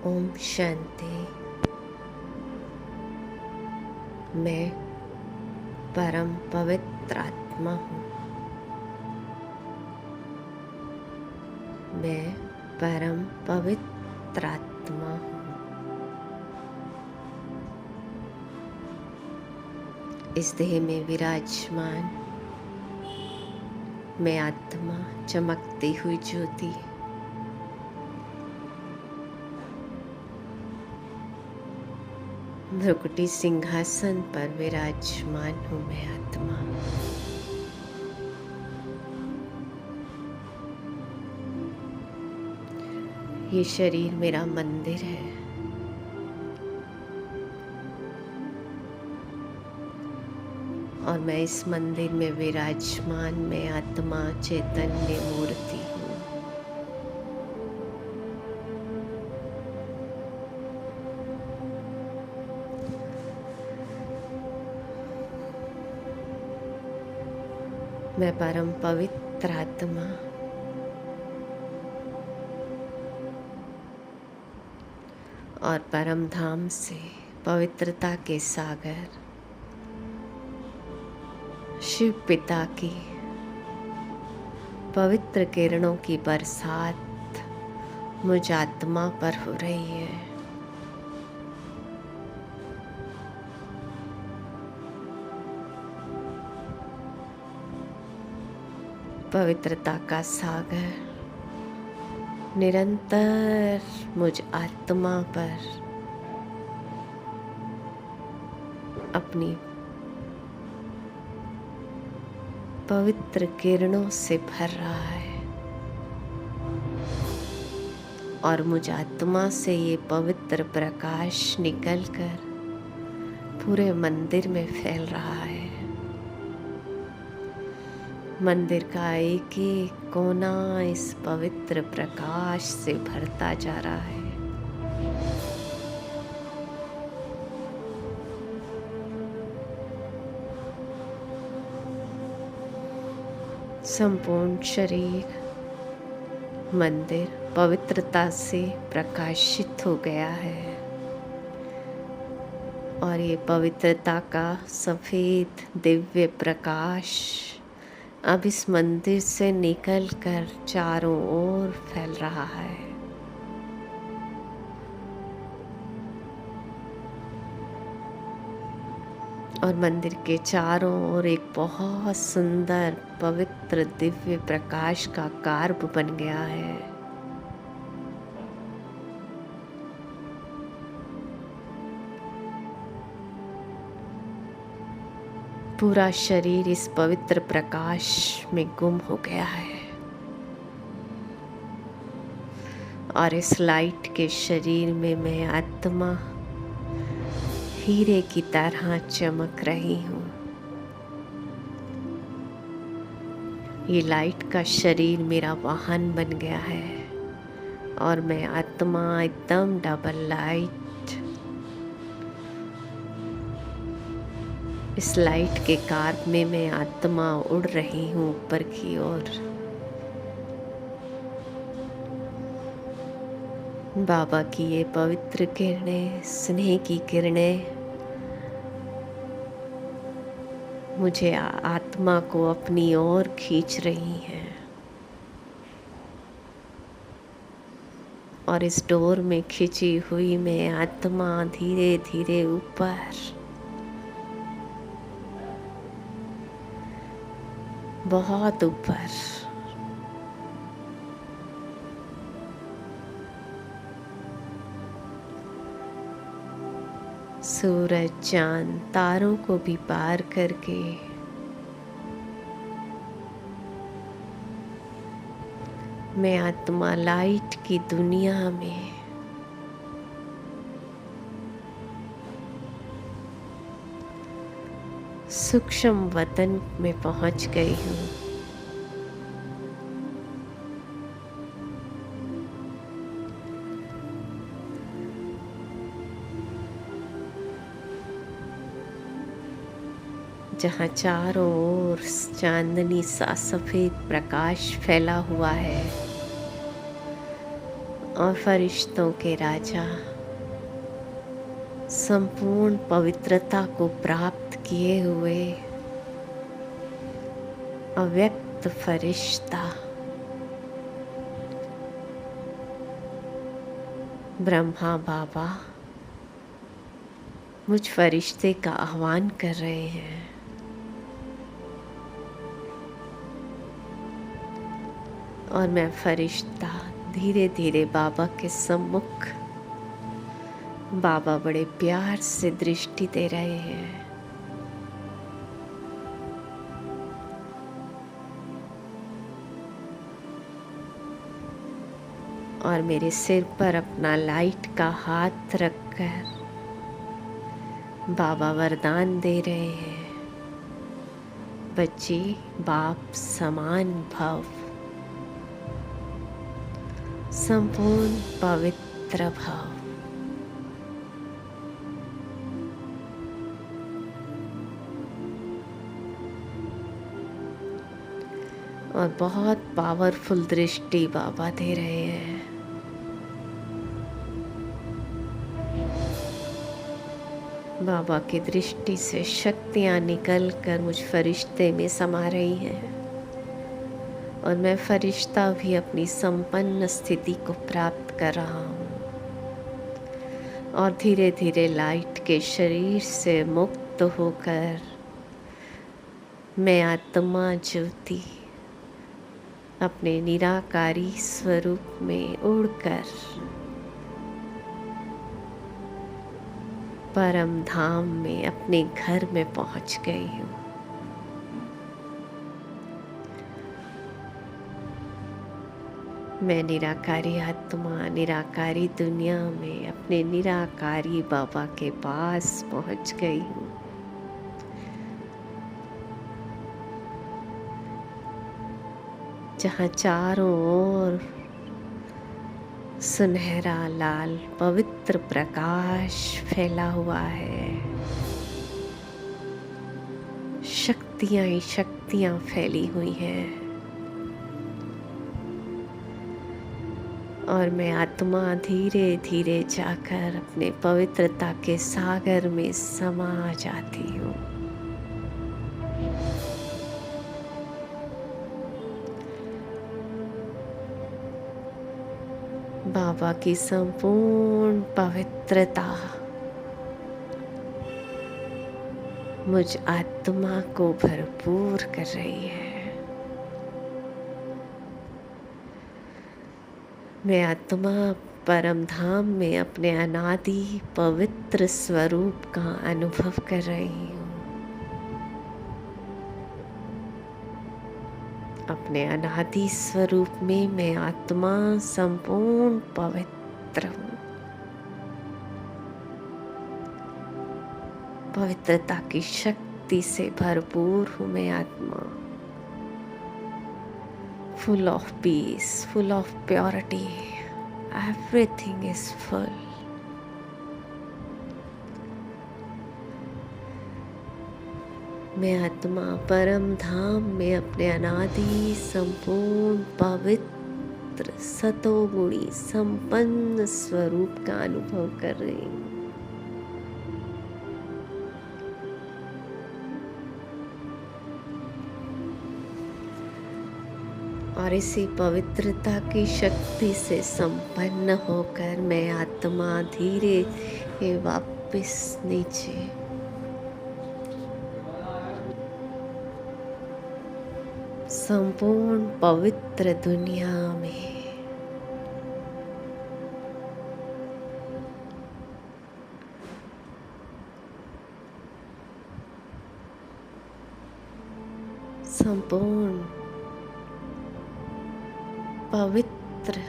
ओम शांति। मैं परम पवित्र आत्मा हूँ। मैं परम पवित्र आत्मा हूँ। इस देह में विराजमान मैं आत्मा, चमकती हुई ज्योति, भ्रुकुटी सिंहासन पर विराजमान हूँ। मैं आत्मा। ये शरीर मेरा मंदिर है और मैं इस मंदिर में विराजमान मैं आत्मा, चैतन्य मूर्ति हूँ। मैं परम पवित्र आत्मा और परम धाम से पवित्रता के सागर शिव पिता की पवित्र किरणों की बरसात मुझ आत्मा पर हो रही है। पवित्रता का सागर निरंतर मुझ आत्मा पर अपनी पवित्र किरणों से भर रहा है और मुझ आत्मा से ये पवित्र प्रकाश निकलकर पूरे मंदिर में फैल रहा है। मंदिर का एक एक कोना इस पवित्र प्रकाश से भरता जा रहा है। संपूर्ण शरीर मंदिर पवित्रता से प्रकाशित हो गया है और ये पवित्रता का सफेद दिव्य प्रकाश अब इस मंदिर से निकलकर चारों ओर फैल रहा है। और मंदिर के चारों ओर एक बहुत सुंदर पवित्र दिव्य प्रकाश का कार्प बन गया है। पूरा शरीर इस पवित्र प्रकाश में गुम हो गया है और इस लाइट के शरीर में मैं आत्मा हीरे की तरह चमक रही हूँ। ये लाइट का शरीर मेरा वाहन बन गया है और मैं आत्मा एकदम डबल लाइट इस लाइट के कार्प में मैं आत्मा उड़ रही हूँ ऊपर की ओर। बाबा की ये पवित्र किरणें, स्नेह की किरणें मुझे आत्मा को अपनी ओर खींच रही हैं और इस डोर में खिंची हुई मैं आत्मा धीरे धीरे ऊपर, बहुत ऊपर सूरज, चांद, तारों को भी पार करके मैं आत्मा लाइट की दुनिया में सूक्ष्म वतन में पहुंच गई हूँ। जहाँ चारों ओर चांदनी सा सफेद प्रकाश फैला हुआ है और फरिश्तों के राजा, संपूर्ण पवित्रता को प्राप्त किए हुए अव्यक्त फरिश्ता ब्रह्मा बाबा मुझ फरिश्ते का आह्वान कर रहे हैं। और मैं फरिश्ता धीरे धीरे बाबा के सम्मुख, बाबा बड़े प्यार से दृष्टि दे रहे हैं। और मेरे सिर पर अपना लाइट का हाथ रखकर बाबा वरदान दे रहे हैं, बच्ची बाप समान भव, संपूर्ण पवित्र भव। और बहुत पावरफुल दृष्टि बाबा दे रहे हैं। बाबा की दृष्टि से शक्तियाँ निकल कर मुझ फरिश्ते में समा रही हैं। और मैं फरिश्ता भी अपनी संपन्न स्थिति को प्राप्त कर रहा हूँ। और धीरे धीरे लाइट के शरीर से मुक्त होकर मैं आत्मा ज्योति अपने निराकारी स्वरूप में उड़कर परम धाम में अपने घर में पहुंच गई हूँ। मैं निराकारी आत्मा निराकारी दुनिया में अपने निराकारी बाबा के पास पहुंच गई हूँ। जहाँ चारों ओर सुनहरा लाल पवित्र प्रकाश फैला हुआ है। शक्तियाँ ही शक्तियाँ फैली हुई हैं। और मैं आत्मा धीरे धीरे जाकर अपने पवित्रता के सागर में समा जाती हूँ। बाबा की संपूर्ण पवित्रता मुझ आत्मा को भरपूर कर रही है। मैं आत्मा परम धाम में अपने अनादि पवित्र स्वरूप का अनुभव कर रही हूँ। अपने अनादि स्वरूप में मैं आत्मा संपूर्ण पवित्र हूँ। पवित्रता की शक्ति से भरपूर हूँ मैं आत्मा। Full of peace, full of purity, everything is full. मैं आत्मा परम धाम में अपने अनादि संपूर्ण पवित्र सतोगुणी संपन्न स्वरूप का अनुभव कर रही हूँ। और इसी पवित्रता की शक्ति से संपन्न होकर मैं आत्मा धीरे वापस नीचे संपूर्ण पवित्र दुनिया में संपूर्ण पवित्र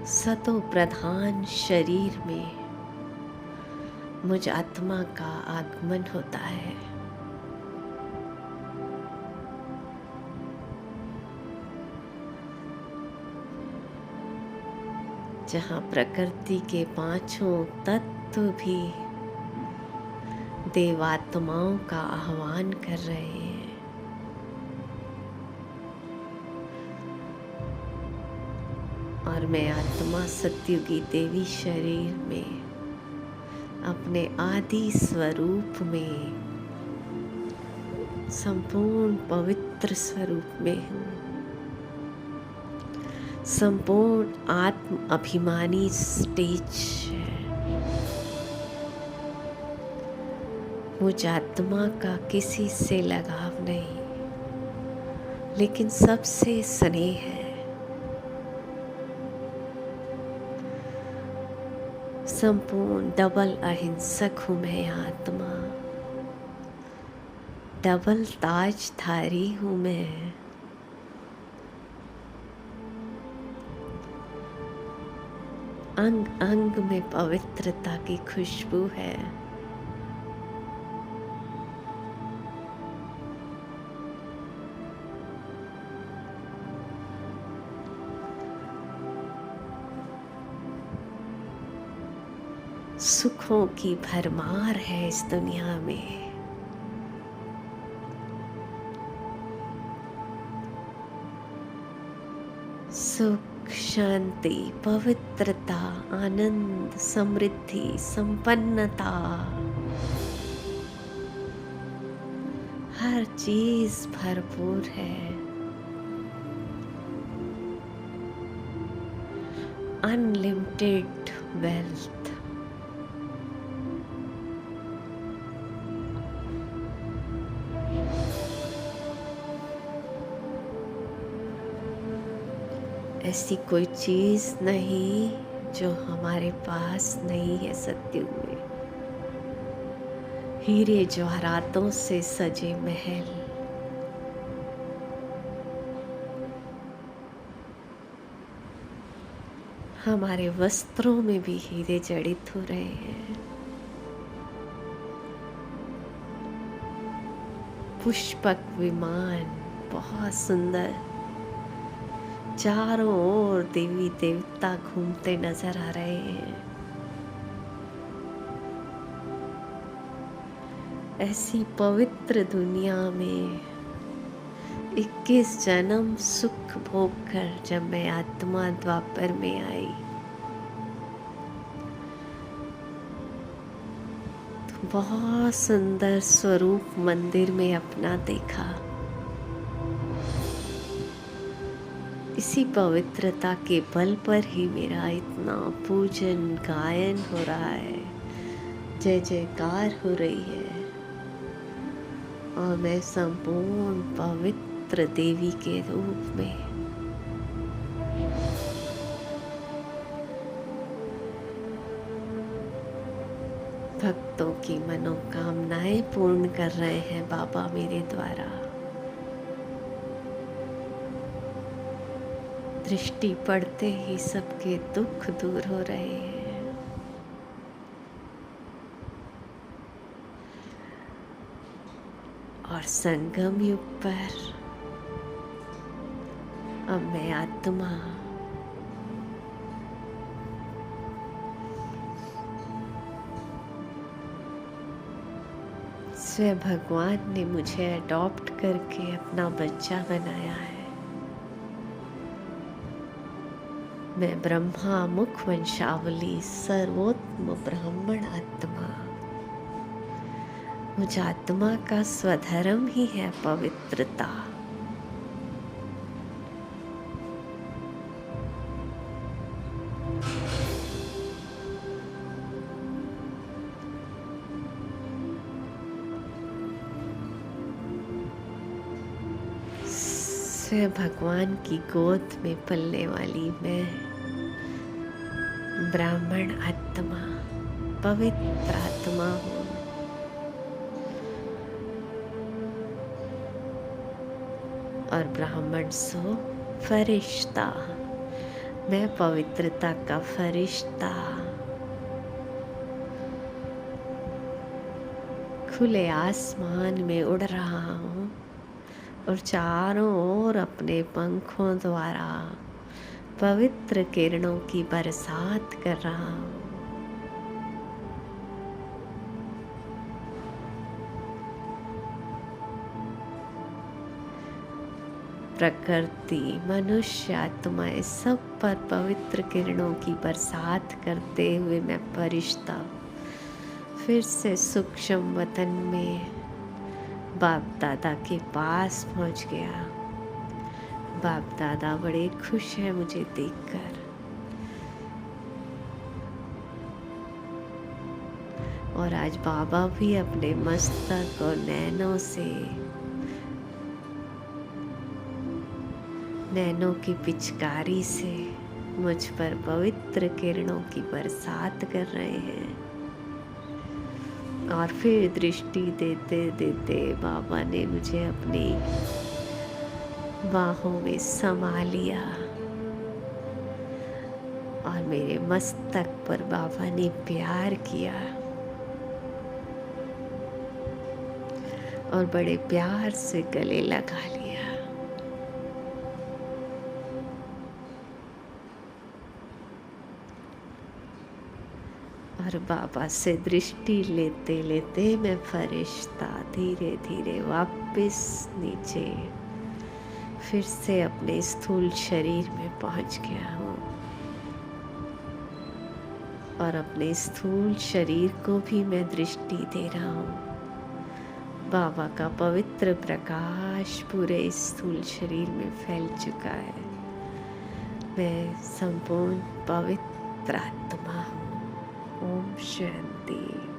सतो प्रधान शरीर में मुझ आत्मा का आगमन होता है। जहाँ प्रकृति के पांचों तत्व भी देवात्माओं का आह्वान कर रहे हैं। और मैं आत्मा सत्युगी देवी शरीर में अपने आदि स्वरूप में संपूर्ण पवित्र स्वरूप में हूँ। संपूर्ण आत्म अभिमानी स्टेज है। मुझ आत्मा का किसी से लगाव नहीं, लेकिन सबसे स्नेह है। संपूर्ण डबल अहिंसक हूँ मैं आत्मा, डबल ताजधारी हूँ मैं। अंग अंग में पवित्रता की खुशबू है। सुखों की भरमार है इस दुनिया में। सुख, शांति, पवित्रता, आनंद, समृद्धि, संपन्नता, हर चीज भरपूर है। Unlimited wealth. ऐसी कोई चीज नहीं जो हमारे पास नहीं है सत्युग में। हीरे जवाहरातों से सजे महल, हमारे वस्त्रों में भी हीरे जड़ित हो रहे हैं। पुष्पक विमान बहुत सुंदर, चारों ओर देवी देवता घूमते नजर आ रहे हैं। ऐसी पवित्र दुनिया में 21 जन्म सुख भोग कर जब मैं आत्मा द्वापर में आई, तो बहुत सुंदर स्वरूप मंदिर में अपना देखा। इसी पवित्रता के बल पर ही मेरा इतना पूजन गायन हो रहा है, जय जयकार हो रही है, और मैं संपूर्ण पवित्र देवी के रूप में भक्तों की मनोकामनाएं पूर्ण कर रहे हैं बाबा मेरे द्वारा। दृष्टि पड़ते ही सबके दुख दूर हो रहे हैं। और संगम युग पर अब मैं आत्मा स्वयं भगवान ने मुझे अडॉप्ट करके अपना बच्चा बनाया है। मैं ब्रह्मा मुख वंशावली सर्वोत्तम ब्राह्मण आत्मा। मुझ आत्मा का स्वधर्म ही है पवित्रता। स्वयं भगवान की गोद में पलने वाली मैं ब्राह्मण आत्मा, पवित्र आत्मा हूँ। और ब्राह्मण सो फरिश्ता, मैं पवित्रता का फरिश्ता। खुले आसमान में उड़ रहा हूँ और चारों ओर अपने पंखों द्वारा पवित्र किरणों की बरसात कर रहा हूँ। प्रकृति, मनुष्य, आत्माएं सब पर पवित्र किरणों की बरसात करते हुए मैं फरिश्ता फिर से सूक्ष्म वतन में बाप दादा के पास पहुंच गया। बाप दादा बड़े खुश हैं मुझे देखकर, और आज बाबा भी अपने मस्तक और नैनों की पिचकारी से मुझ पर पवित्र किरणों की बरसात कर रहे हैं। और फिर दृष्टि देते देते बाबा ने मुझे अपनी बाहों में समा लिया और मेरे मस्तक पर बाबा ने प्यार किया और बड़े प्यार से गले लगा लिया। और बाबा से दृष्टि लेते लेते मैं फरिश्ता धीरे धीरे वापस नीचे फिर से अपने स्थूल शरीर में पहुंच गया हूँ, और अपने स्थूल शरीर को भी मैं दृष्टि दे रहा हूँ। बाबा का पवित्र प्रकाश पूरे स्थूल शरीर में फैल चुका है। मैं संपूर्ण पवित्र आत्मा हूँ। ओम शांति।